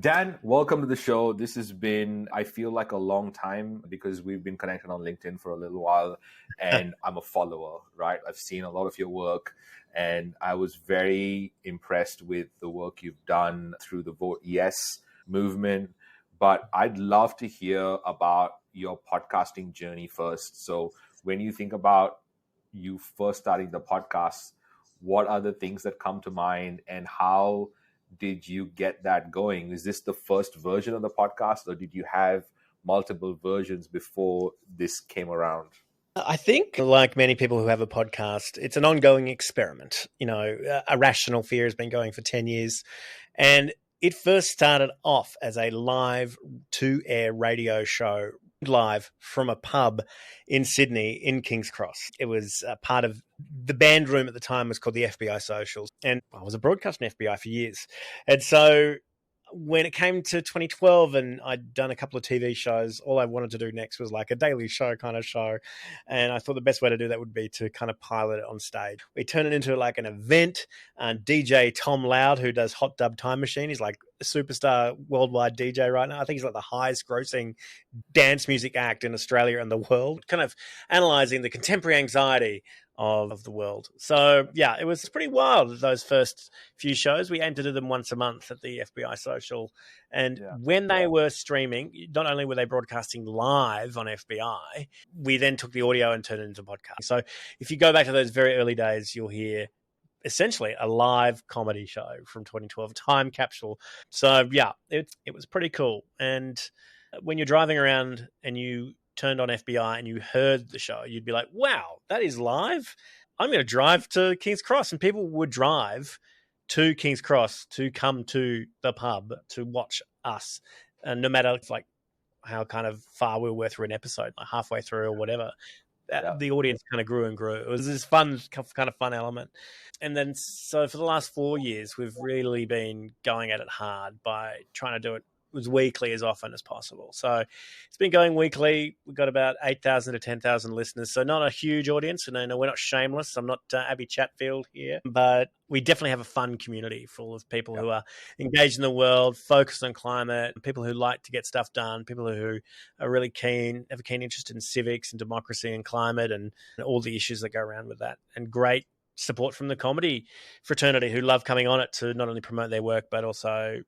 Dan, welcome to the show. This has been, I feel like, a long time because we've been connected on LinkedIn for a little while and I'm a follower, right? I've seen a lot of your work and I was very impressed with the work you've done through the Vote Yes movement. But I'd love to hear about your podcasting journey first. So when you think about you first starting the podcast, what are the things that come to mind and how did you get that going? Is this the first version of the podcast or did you have multiple versions before this came around? I think, like many people who have a podcast, it's an ongoing experiment. You know, A Rational Fear has been going for 10 years. And it first started off as a live to-air radio show, live from a pub in Sydney in King's Cross. It was part of the band room at the time was called the FBI Socials. And I was a broadcaster in FBI for years. And so when it came to 2012 and I'd done a couple of TV shows, all I wanted to do next was like a daily show kind of show. And I thought the best way to do that would be to kind of pilot it on stage. We turned it into like an event. DJ Tom Loud, who does Hot Dub Time Machine, he's like a superstar worldwide DJ right now. I think he's like the highest grossing dance music act in Australia and the world, kind of analyzing the contemporary anxiety of the world. So yeah, it was pretty wild, those first few shows. We aimed to do them once a month at the FBI Social. And when they were streaming, not only were they broadcasting live on FBI, we then took the audio and turned it into podcast. So if you go back to those very early days, you'll hear essentially a live comedy show from 2012, time capsule. So yeah, it was pretty cool. And when you're driving around and you turned on FBI and you heard the show, you'd be like, wow, that is live. I'm going to drive to King's Cross. And people would drive to King's Cross to come to the pub to watch us. And no matter like how kind of far we were through an episode, like halfway through or whatever, the audience kind of grew and grew. It was this kind of fun element. And then so for the last 4 years, we've really been going at it hard by trying to do it was weekly as often as possible. So it's been going weekly. We've got about 8,000 to 10,000 listeners. So not a huge audience. And no, we're not shameless. I'm not Abby Chatfield here, but we definitely have a fun community full of people who are engaged in the world, focused on climate, people who like to get stuff done, people who are really have a keen interest in civics and democracy and climate and all the issues that go around with that. And great support from the comedy fraternity who love coming on it to not only promote their work, but also,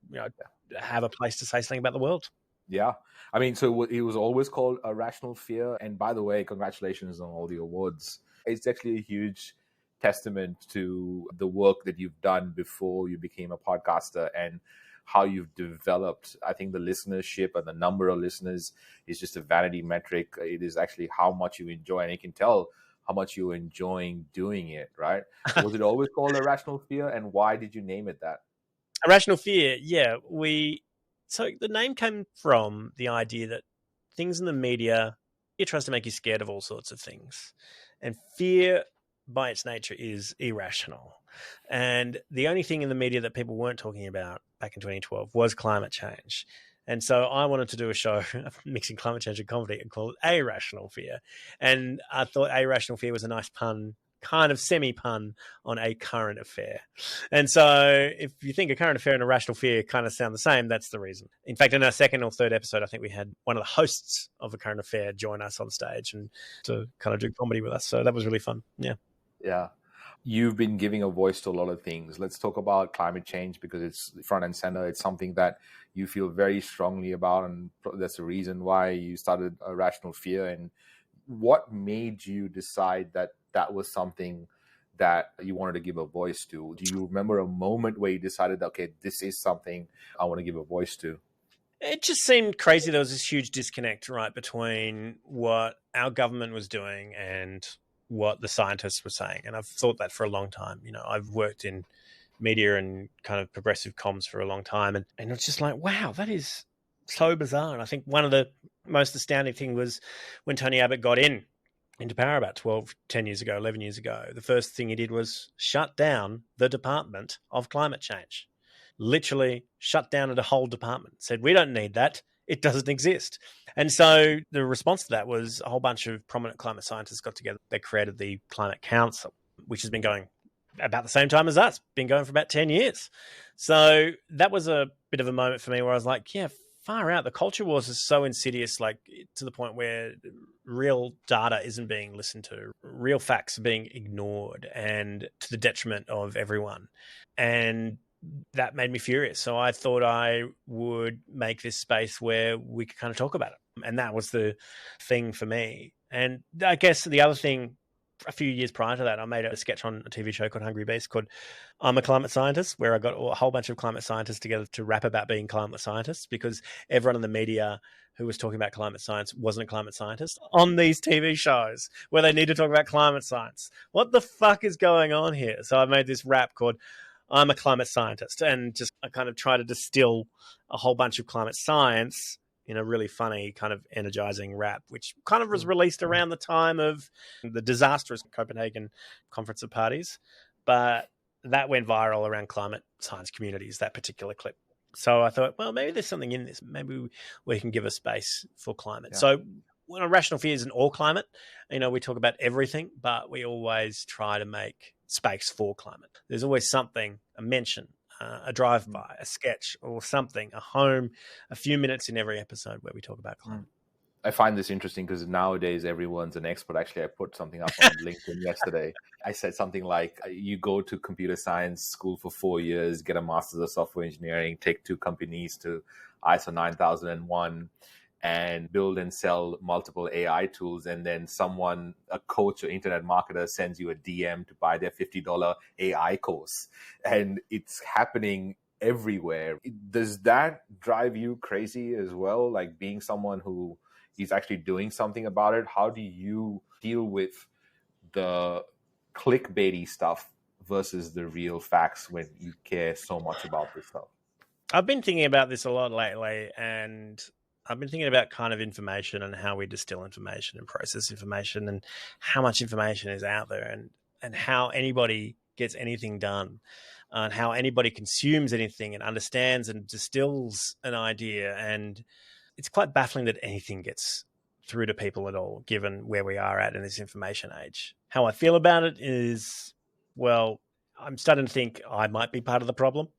have a place to say something about the world. Yeah. I mean, so it was always called A Rational Fear. And by the way, congratulations on all the awards. It's actually a huge testament to the work that you've done before you became a podcaster and how you've developed. I think the listenership and the number of listeners is just a vanity metric. It is actually how much you enjoy, and you can tell how much you're enjoying doing it, right? Was it always called A Rational Fear? And why did you name it that? A Rational Fear, yeah. So the name came from the idea that things in the media, it tries to make you scared of all sorts of things. And fear, by its nature, is irrational. And the only thing in the media that people weren't talking about back in 2012 was climate change. And so I wanted to do a show mixing climate change and comedy and call it A Rational Fear. And I thought A Rational Fear was a nice pun, kind of semi-pun on a current affair. And so if you think a current affair and a rational fear kind of sound the same, that's the reason. In fact, in our second or third episode, I think we had one of the hosts of a current affair join us on stage and to kind of do comedy with us. So that was really fun. Yeah. Yeah. You've been giving a voice to a lot of things. Let's talk about climate change because it's front and center. It's something that you feel very strongly about, and that's the reason why you started A Rational Fear. And what made you decide that that was something that you wanted to give a voice to? Do you remember a moment where you decided, okay, this is something I want to give a voice to? It just seemed crazy. There was this huge disconnect, right, between what our government was doing and what the scientists were saying. And I've thought that for a long time. I've worked in media and kind of progressive comms for a long time. And it's just like, wow, that is so bizarre. And I think one of the most astounding thing was when Tony Abbott got into power about 11 years ago, the first thing he did was shut down the Department of Climate Change. Literally shut down a whole department. Said, we don't need that. It doesn't exist. And so the response to that was a whole bunch of prominent climate scientists got together. They created the Climate Council, which has been going about the same time as us, been going for about 10 years. So that was a bit of a moment for me where I was like, yeah, far out. The culture wars is so insidious, like to the point where real data isn't being listened to, real facts are being ignored, and to the detriment of everyone. And that made me furious. So I thought I would make this space where we could kind of talk about it. And that was the thing for me. And I guess the other thing, a few years prior to that, I made a sketch on a TV show called Hungry Beast called I'm a Climate Scientist, where I got a whole bunch of climate scientists together to rap about being climate scientists, because everyone in the media who was talking about climate science wasn't a climate scientist on these TV shows where they need to talk about climate science. What the fuck is going on here? So I made this rap called I'm a Climate Scientist, and just I kind of try to distill a whole bunch of climate science in a really funny, kind of energizing rap, which kind of was released around the time of the disastrous Copenhagen Conference of Parties. But that went viral around climate science communities, that particular clip. So I thought, well, maybe there's something in this. Maybe we can give a space for climate. Yeah. So when Irrational Fear isn't all climate, we talk about everything, but we always try to make space for climate. There's always something, a mention, a drive-by, a sketch, or something, a home, a few minutes in every episode where we talk about climate. I find this interesting because nowadays everyone's an expert. Actually, I put something up on LinkedIn yesterday. I said something like, you go to computer science school for 4 years, get a master's of software engineering, take 2 companies to ISO 9001, and build and sell multiple AI tools. And then someone, a coach or internet marketer, sends you a DM to buy their $50 AI course. And it's happening everywhere. Does that drive you crazy as well? Like being someone who is actually doing something about it. How do you deal with the clickbaity stuff versus the real facts when you care so much about this stuff? I've been thinking about this a lot lately, and I've been thinking about kind of information and how we distill information and process information and how much information is out there, and how anybody gets anything done, and how anybody consumes anything and understands and distills an idea. And it's quite baffling that anything gets through to people at all, given where we are at in this information age. How I feel about it is, well, I'm starting to think I might be part of the problem.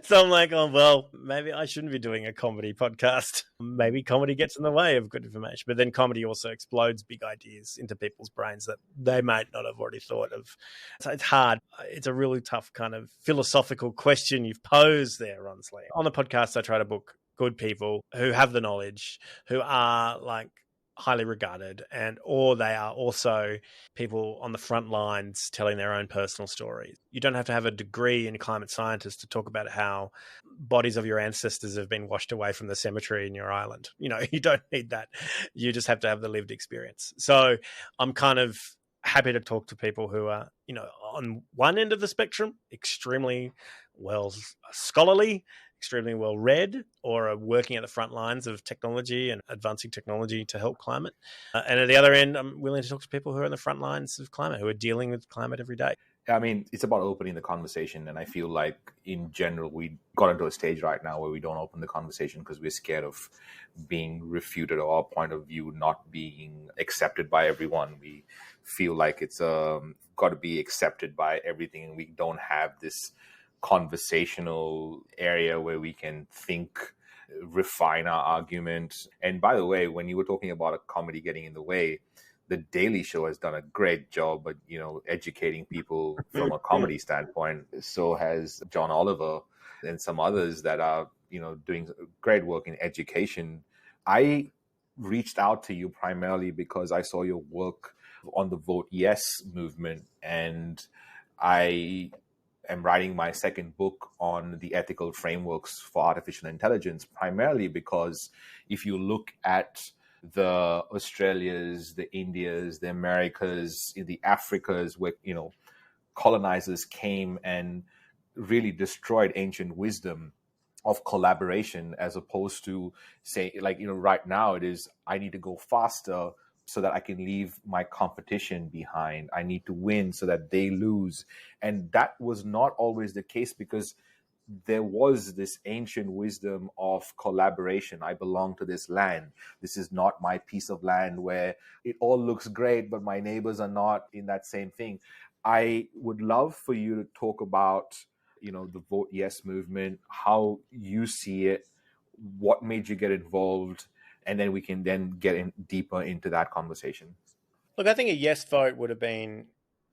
So I'm like, oh, well, maybe I shouldn't be doing a comedy podcast. Maybe comedy gets in the way of good information. But then comedy also explodes big ideas into people's brains that they might not have already thought of. So it's hard. It's a really tough kind of philosophical question you've posed there, Ronsley. On the podcast, I try to book good people who have the knowledge, who are like highly regarded, or they are also people on the front lines telling their own personal stories. You don't have to have a degree in climate science to talk about how bodies of your ancestors have been washed away from the cemetery in your island. You don't need that. You just have to have the lived experience. So I'm kind of happy to talk to people who are, on one end of the spectrum, extremely well scholarly, extremely well read, or are working at the front lines of technology and advancing technology to help climate. And at the other end, I'm willing to talk to people who are in the front lines of climate, who are dealing with climate every day. I mean, it's about opening the conversation. And I feel like in general, we got into a stage right now where we don't open the conversation because we're scared of being refuted or our point of view not being accepted by everyone. We feel like it's got to be accepted by everything. And we don't have this conversational area where we can think, refine our argument. And by the way, when you were talking about a comedy getting in the way, The Daily Show has done a great job at, educating people from a comedy standpoint. So has John Oliver and some others that are, doing great work in education. I reached out to you primarily because I saw your work on the Vote Yes movement, and I am writing my second book on the ethical frameworks for artificial intelligence, primarily because if you look at the Australias, the Indias, the Americas, the Africas, where, colonizers came and really destroyed ancient wisdom of collaboration, as opposed to say, right now it is, I need to go faster so that I can leave my competition behind. I need to win so that they lose. And that was not always the case, because there was this ancient wisdom of collaboration. I belong to this land. This is not my piece of land where it all looks great, but my neighbors are not in that same thing. I would love for you to talk about the Vote Yes movement, how you see it, what made you get involved, and then we can then get in deeper into that conversation. Look, I think a yes vote would have been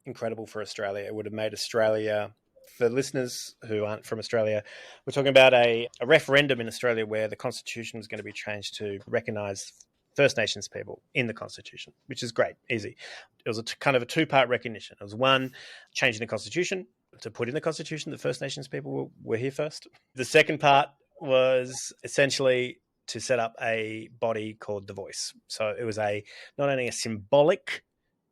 incredible for Australia. It would have made Australia, for listeners who aren't from Australia, we're talking about a referendum in Australia where the Constitution was going to be changed to recognise First Nations people in the Constitution, which is great, easy. It was kind of a two-part recognition. It was one, changing the Constitution to put in the Constitution that First Nations people were here first. The second part was essentially to set up a body called The Voice. So it was not only a symbolic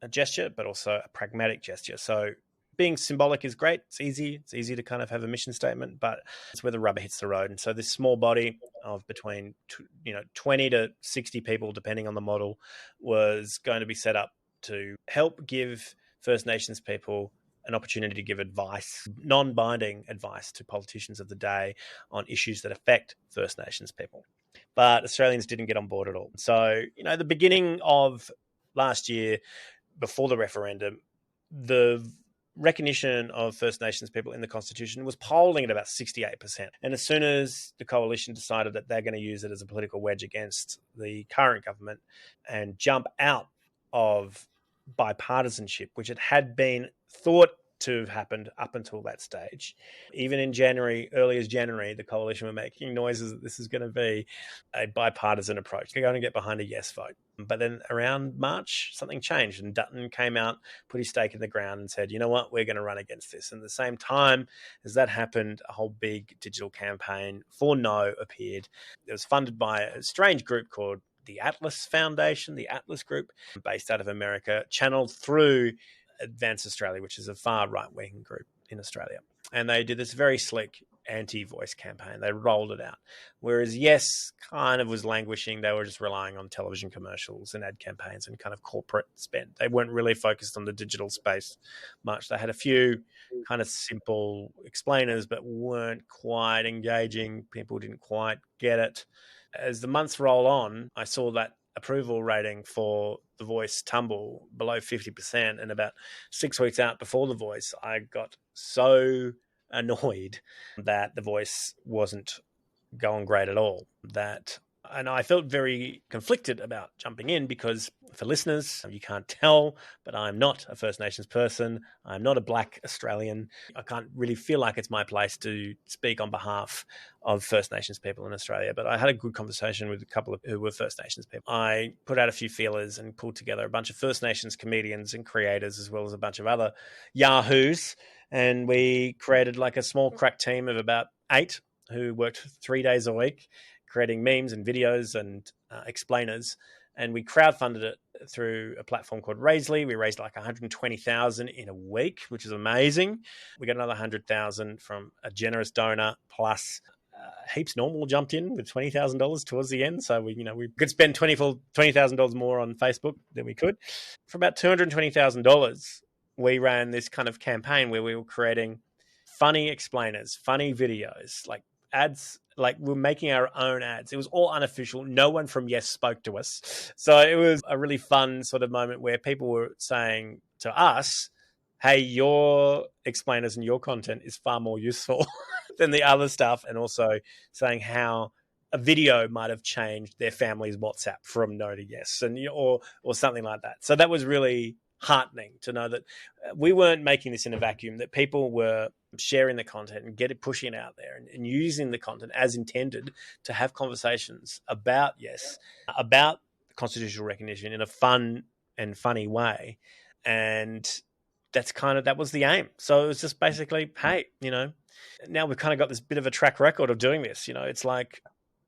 gesture, but also a pragmatic gesture. So being symbolic is great. It's easy. It's easy to kind of have a mission statement, but it's where the rubber hits the road. And so this small body of between 20 to 60 people, depending on the model, was going to be set up to help give First Nations people an opportunity to give advice, non-binding advice to politicians of the day on issues that affect First Nations people. But Australians didn't get on board at all. So, the beginning of last year, before the referendum, the recognition of First Nations people in the Constitution was polling at about 68%. And as soon as the coalition decided that they're going to use it as a political wedge against the current government and jump out of bipartisanship, which it had been thought to have happened up until that stage. Even in January, early as January, the coalition were making noises that this is going to be a bipartisan approach. They're going to get behind a yes vote. But then around March, something changed, and Dutton came out, put his stake in the ground and said, you know what, we're going to run against this. And at the same time as that happened, a whole big digital campaign for no appeared. It was funded by a strange group called the Atlas Foundation, the Atlas Group, based out of America, channeled through Advance Australia, which is a far right-wing group in Australia. And they did this very slick anti-voice campaign. They rolled it out. Whereas Yes kind of was languishing. They were just relying on television commercials and ad campaigns and kind of corporate spend. They weren't really focused on the digital space much. They had a few kind of simple explainers, but weren't quite engaging. People didn't quite get it. As the months roll on, I saw that approval rating for The Voice tumble below 50%. And about 6 weeks out before The Voice, I got so annoyed that The Voice wasn't going great at all. And I felt very conflicted about jumping in because, for listeners, you can't tell, but I'm not a First Nations person. I'm not a Black Australian. I can't really feel like it's my place to speak on behalf of First Nations people in Australia. But I had a good conversation with a couple of who were First Nations people. I put out a few feelers and pulled together a bunch of First Nations comedians and creators, as well as a bunch of other yahoos. And we created like a small crack team of about 8 who worked 3 days a week, creating memes and videos and explainers. And we crowdfunded it through a platform called Ronsley. We raised like 120,000 in a week, which is amazing. We got another 100,000 from a generous donor, plus Heaps Normal jumped in with $20,000 towards the end. So we could spend $20,000 more on Facebook than we could. For about $220,000, we ran this kind of campaign where we were creating funny explainers, funny videos, like ads, like we're making our own ads. It was all unofficial. No one from Yes spoke to us. So it was a really fun sort of moment where people were saying to us, hey, your explainers and your content is far more useful than the other stuff. And also saying how a video might have changed their family's WhatsApp from no to yes, and or something like that. So that was really heartening to know that we weren't making this in a vacuum, that people were sharing the content and pushing it out there and using the content as intended to have conversations about yes, about constitutional recognition in a fun and funny way. And that was the aim. So it was just basically, hey, now we've kind of got this bit of a track record of doing this. It's like,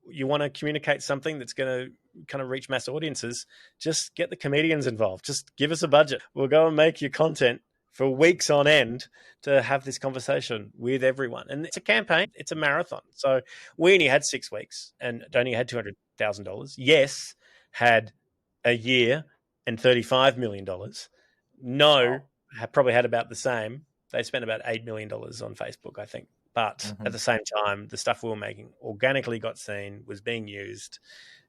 you want to communicate something that's going to kind of reach mass audiences, just get the comedians involved. Just give us a budget. We'll go and make your content for weeks on end to have this conversation with everyone. And it's a campaign. It's a marathon. So we only had 6 weeks and only had $200,000. Yes had a year and $35 million. No probably had about the same. They spent about $8 million on Facebook, I think. But at the same time, the stuff we were making organically got seen, was being used,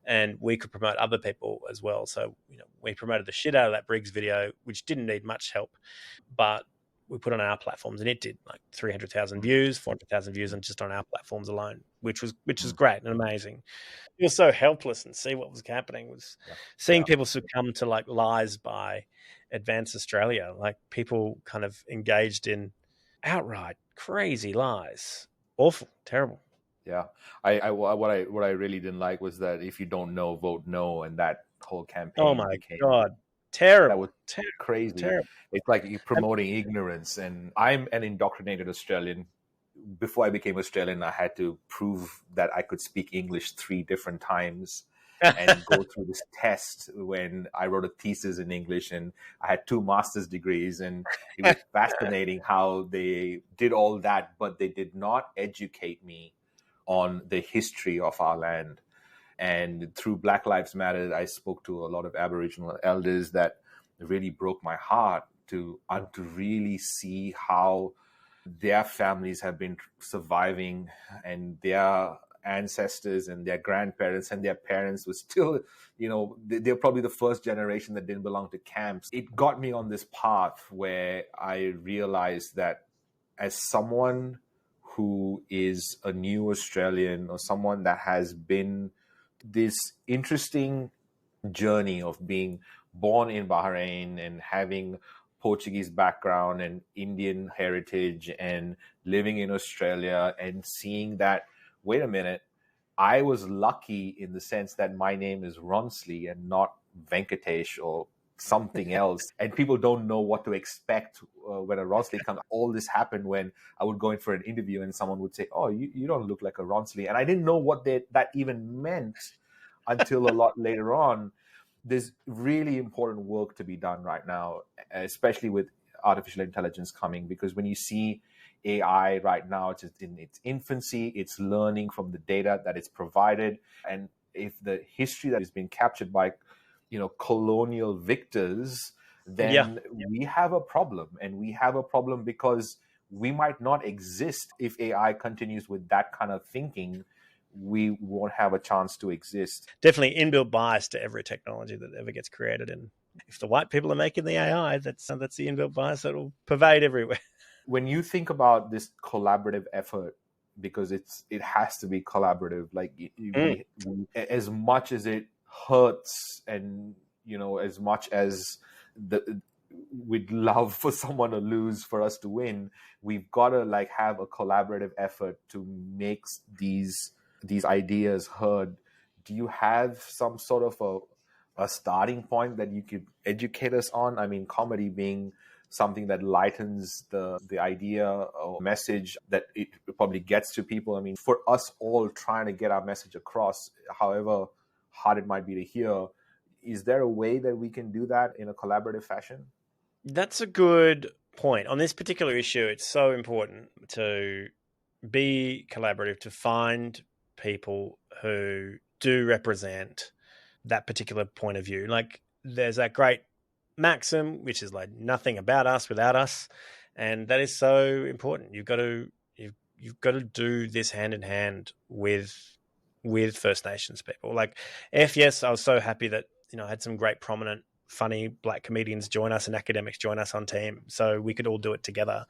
and we could promote other people as well. So, we promoted the shit out of that Briggs video, which didn't need much help, but we put on our platforms, and it did like 300,000 views, 400,000 views, and just on our platforms alone, which is great and amazing. It was so helpless, and see what was happening was seeing people succumb to like lies by Advance Australia, like people kind of engaged in outright crazy lies, awful, terrible. Yeah, what I really didn't like was that if you don't know, vote no, and that whole campaign. Oh my God, terrible! That was crazy. Terrible. It's like you're promoting ignorance, and I'm an indoctrinated Australian. Before I became Australian, I had to prove that I could speak English 3 different times and go through this test when I wrote a thesis in English, and I had 2 master's degrees, and it was fascinating how they did all that, but they did not educate me on the history of our land. And through Black Lives Matter, I spoke to a lot of Aboriginal elders that really broke my heart to really see how their families have been surviving, and their ancestors and their grandparents and their parents were still, they're probably the first generation that didn't belong to camps. It got me on this path where I realized that as someone who is a new Australian, or someone that has been this interesting journey of being born in Bahrain and having Portuguese background and Indian heritage and living in Australia and seeing that, wait a minute, I was lucky in the sense that my name is Ronsley and not Venkatesh or something else. And people don't know what to expect when a Ronsley comes. All this happened when I would go in for an interview and someone would say, oh, you don't look like a Ronsley. And I didn't know what that even meant until a lot later on. There's really important work to be done right now, especially with artificial intelligence coming, because when you see AI right now, it's in its infancy, it's learning from the data that it's provided. And if the history that is being captured by colonial victors, then we have a problem. And we have a problem because we might not exist if AI continues with that kind of thinking. We won't have a chance to exist. Definitely inbuilt bias to every technology that ever gets created. And if the white people are making the AI, that's the inbuilt bias that will pervade everywhere. When you think about this collaborative effort, because it has to be collaborative, like we, as much as it hurts, and as much as we'd love for someone to lose for us to win, we've got to have a collaborative effort to make these ideas heard. Do you have some sort of a starting point that you could educate us on? I mean, comedy being something that lightens the idea or message that it probably gets to people. I mean, for us all trying to get our message across, however hard it might be to hear, is there a way that we can do that in a collaborative fashion? That's a good point. On this particular issue, it's so important to be collaborative, to find people who do represent that particular point of view. Like, there's that great maxim, which is like nothing about us without us, and that is so important. You've got to do this hand in hand with First Nations people. Like, yes, I was so happy that I had some great prominent funny Black comedians join us and academics join us on team, so we could all do it together.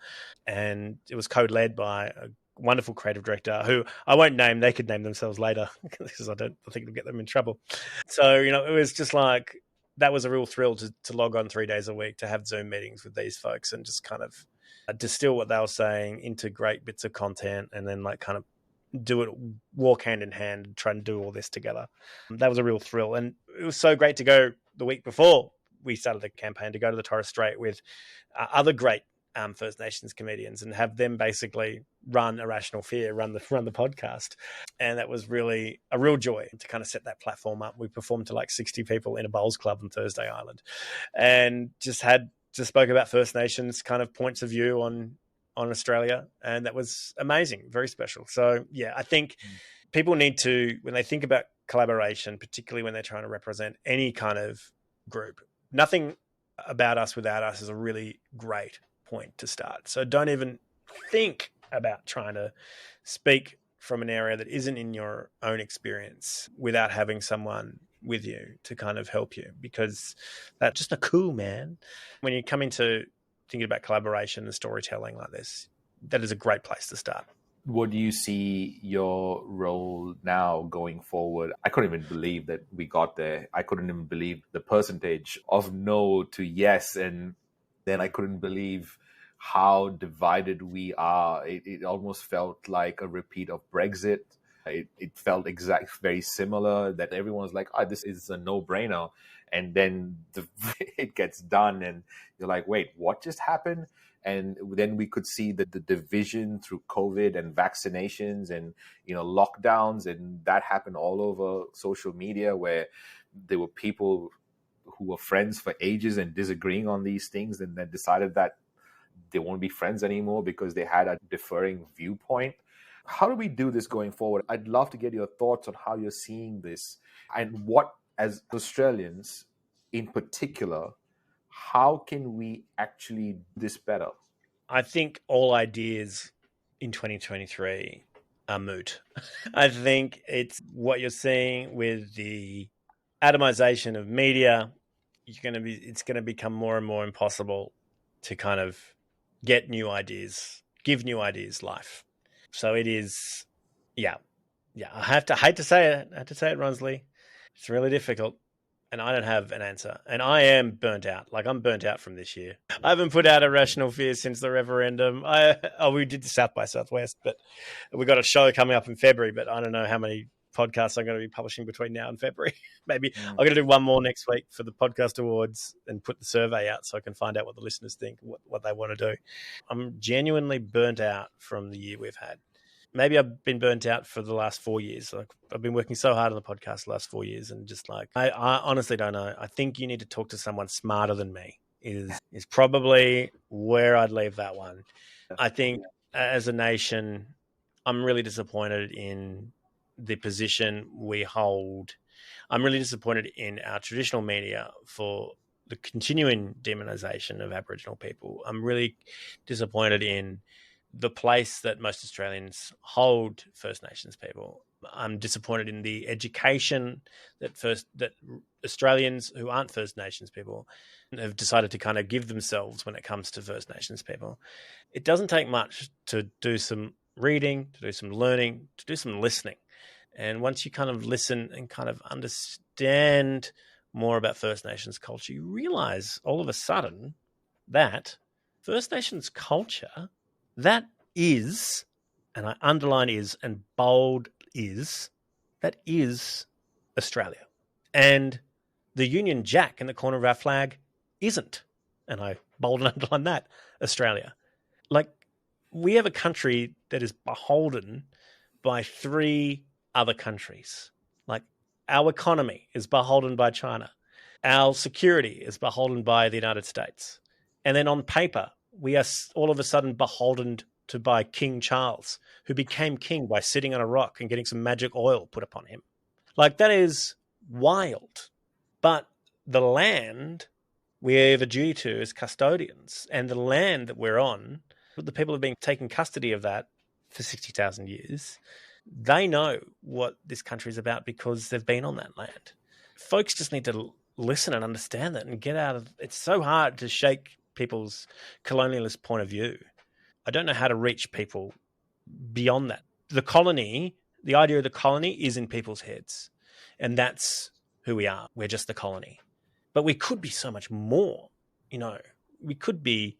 And it was co-led by a wonderful creative director who I won't name. They could name themselves later because I think it'll get them in trouble. So it was just like, that was a real thrill to log on 3 days a week, to have Zoom meetings with these folks and just kind of distill what they were saying into great bits of content, and then kind of walk hand in hand and try and do all this together. That was a real thrill. And it was so great to go the week before we started the campaign, to go to the Torres Strait with other great First Nations comedians and have them basically run Irrational Fear, run the podcast. And that was really a real joy to kind of set that platform up. We performed to 60 people in a bowls club on Thursday Island, and just spoke about First Nations kind of points of view on Australia. And that was amazing, very special. So yeah, I think people need to, when they think about collaboration, particularly when they're trying to represent any kind of group, nothing about us without us is a really great point to start. So don't even think about trying to speak from an area that isn't in your own experience without having someone with you to kind of help you, because that's just a cool, man. When you come into thinking about collaboration and storytelling like this, that is a great place to start. What do you see your role now going forward? I couldn't even believe that we got there. I couldn't even believe the percentage of no to yes. And then I couldn't believe how divided we are. It almost felt like a repeat of Brexit. It felt very similar, that everyone's like, oh, this is a no-brainer. And then it gets done and you're like, wait, what just happened? And then we could see the division through COVID and vaccinations and, lockdowns. And that happened all over social media, where there were people who were friends for ages and disagreeing on these things, and then decided that they won't be friends anymore because they had a differing viewpoint. How do we do this going forward? I'd love to get your thoughts on how you're seeing this, and what, as Australians in particular, how can we actually do this better? I think all ideas in 2023 are moot. I think it's what you're seeing with the atomization of media. It's going to become more and more impossible to kind of get new ideas, give new ideas life. So it is, yeah. I hate to say it, Ronsley. It's really difficult. And I don't have an answer. And I am burnt out. Like, I'm burnt out from this year. I haven't put out a Rational Fear since the referendum. We did the South by Southwest, but we got a show coming up in February, but I don't know how many podcasts I'm going to be publishing between now and February. Maybe I'm going to do one more next week for the podcast awards and put the survey out so I can find out what the listeners think, what they want to do. I'm genuinely burnt out from the year we've had. Maybe I've been burnt out for the last 4 years. Like, I've been working so hard on the podcast the last 4 years, and just like, I honestly don't know. I think you need to talk to someone smarter than me is probably where I'd leave that one. I think as a nation, I'm really disappointed in the position we hold. I'm really disappointed in our traditional media for the continuing demonization of Aboriginal people. I'm really disappointed in the place that most Australians hold First Nations people. I'm disappointed in the education that Australians who aren't First Nations people have decided to kind of give themselves when it comes to First Nations people. It doesn't take much to do some reading, to do some learning, to do some listening. And once you kind of listen and kind of understand more about First Nations culture, you realize all of a sudden that First Nations culture, that is, and I underline is and bold is, that is Australia. And the Union Jack in the corner of our flag isn't, and I bold and underline that, Australia. Like, we have a country that is beholden by 3 other countries. Like, our economy is beholden by China. Our security is beholden by the United States. And then on paper, we are all of a sudden beholden to by King Charles, who became king by sitting on a rock and getting some magic oil put upon him. Like, that is wild. But the land we have a duty to as custodians, and the land that we're on, the people have been taking custody of that for 60,000 years. They know what this country is about because they've been on that land. Folks just need to listen and understand that and get out of... It's so hard to shake people's colonialist point of view. I don't know how to reach people beyond that. The colony, the idea of the colony is in people's heads. And that's who we are. We're just the colony. But we could be so much more. We could be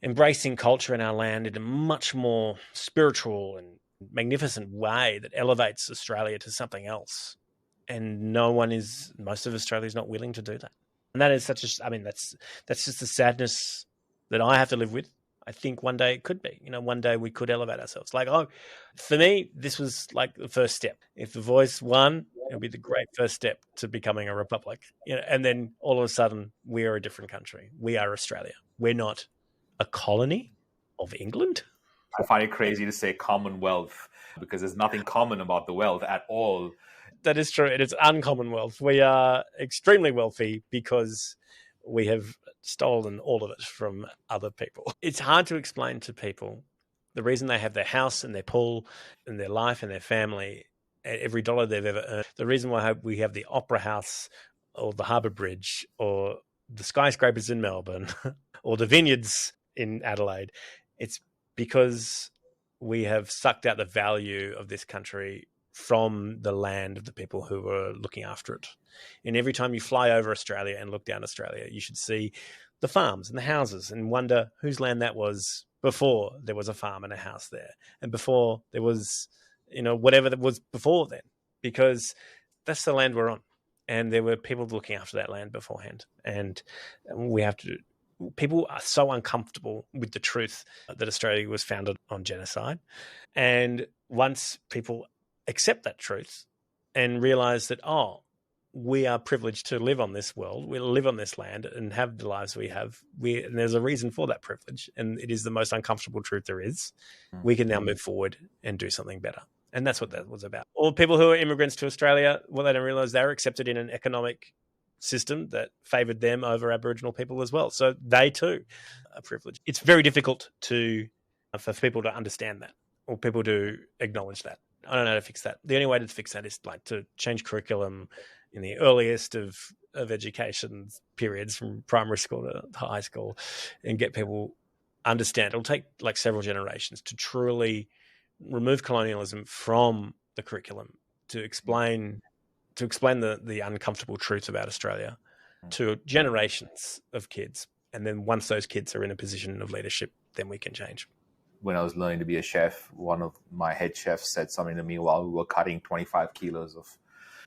embracing culture in our land in a much more spiritual and magnificent way that elevates Australia to something else. And most of Australia is not willing to do that. And that is that's just the sadness that I have to live with. I think one day it could be, one day we could elevate ourselves. Like, for me, this was like the first step. If the Voice won, it would be the great first step to becoming a republic. And then all of a sudden we are a different country. We are Australia. We're not a colony of England. I find it crazy to say Commonwealth because there's nothing common about the wealth at all. That is true. It is uncommon wealth. We are extremely wealthy because we have stolen all of it from other people. It's hard to explain to people the reason they have their house and their pool and their life and their family, every dollar they've ever earned. The reason why we have the Opera House or the Harbour Bridge or the skyscrapers in Melbourne or the vineyards in Adelaide. It's because we have sucked out the value of this country from the land of the people who were looking after it. And every time you fly over Australia and look down Australia, you should see the farms and the houses and wonder whose land that was before there was a farm and a house there, and before there was, whatever that was before then, because that's the land we're on. And there were people looking after that land beforehand. And people are so uncomfortable with the truth that Australia was founded on genocide. And once people accept that truth and realize that, we are privileged to live on this world, we live on this land and have the lives we have, and there's a reason for that privilege, and it is the most uncomfortable truth there is, we can now move forward and do something better. And that's what that was about. All people who are immigrants to Australia, well, they don't realize they're accepted in an economic system that favoured them over Aboriginal people as well. So they too are privileged. It's very difficult for people to understand that, or people to acknowledge that. I don't know how to fix that. The only way to fix that is to change curriculum in the earliest of education periods, from primary school to high school, and get people understand. It'll take several generations to truly remove colonialism from the curriculum, to explain the uncomfortable truths about Australia to generations of kids. And then once those kids are in a position of leadership, then we can change. When I was learning to be a chef, one of my head chefs said something to me while we were cutting 25 kilos of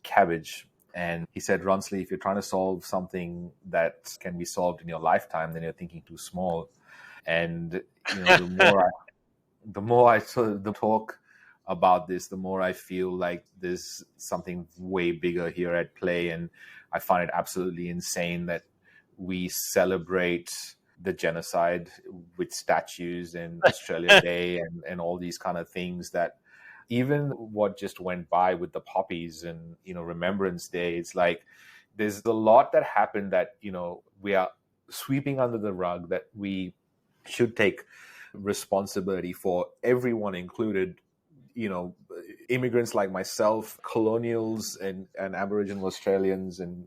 cabbage. And he said, Ronsley, if you're trying to solve something that can be solved in your lifetime, then you're thinking too small. And the more I talk about this, the more I feel like there's something way bigger here at play. And I find it absolutely insane that we celebrate the genocide with statues and Australia Day and all these kind of things, that even what just went by with the poppies and, Remembrance Day, it's like there's a lot that happened that, we are sweeping under the rug, that we should take responsibility for, everyone included, immigrants like myself, colonials and Aboriginal Australians. And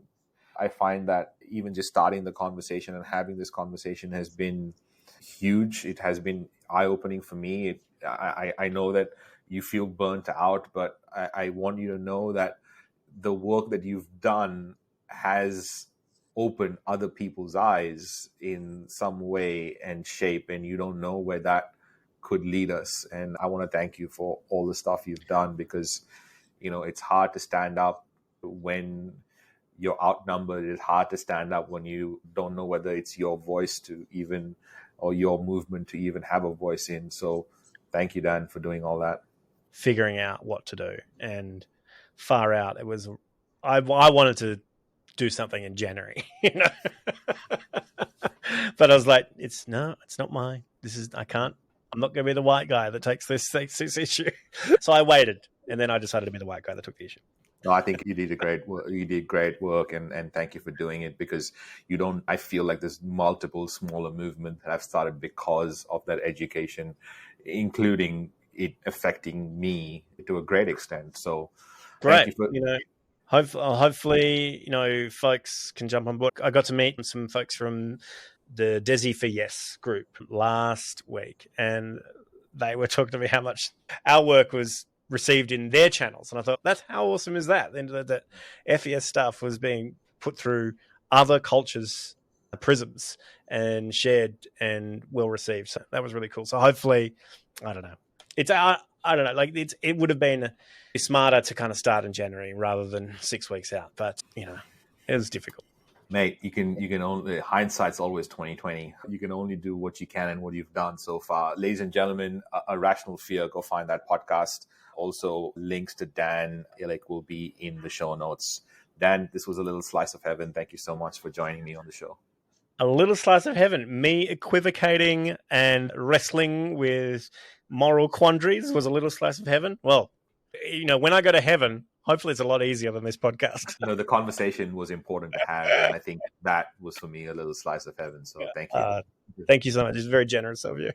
I find that even just starting the conversation and having this conversation has been huge. It has been eye-opening for me. I know that you feel burnt out, but I want you to know that the work that you've done has opened other people's eyes in some way and shape, and you don't know where that could lead us. And I want to thank you for all the stuff you've done, because, it's hard to stand up when you're outnumbered. It's hard to stand up when you don't know whether it's your voice or your movement to even have a voice in. So thank you, Dan, for doing all that. Figuring out what to do, and far out. It was, I wanted to do something in January, but I was like, it's not mine. I'm not going to be the white guy that takes this issue. So I waited, and then I decided to be the white guy that took the issue. No, I think you did great work, and thank you for doing it, because I feel like there's multiple smaller movements that have started because of that education, including it affecting me to a great extent. So great. Hopefully, folks can jump on board. I got to meet some folks from the Desi for Yes group last week, and they were talking to me how much our work was received in their channels. And I thought, how awesome is that? That FES stuff was being put through other cultures' prisms and shared and well received. So that was really cool. So hopefully, I don't know. I don't know. It would have been smarter to kind of start in January rather than 6 weeks out. But it was difficult. Mate, you can only, hindsight's always 20/20. You can only do what you can and what you've done so far. Ladies and gentlemen, a Rational Fear, go find that podcast. Also, links to Dan Ilic will be in the show notes. Dan, this was a little slice of heaven. Thank you so much for joining me on the show. A little slice of heaven. Me equivocating and wrestling with moral quandaries was a little slice of heaven. Well, when I go to heaven, hopefully it's a lot easier than this podcast. The conversation was important to have, and I think that was, for me, a little slice of heaven. So thank you. Thank you so much. It's very generous of you.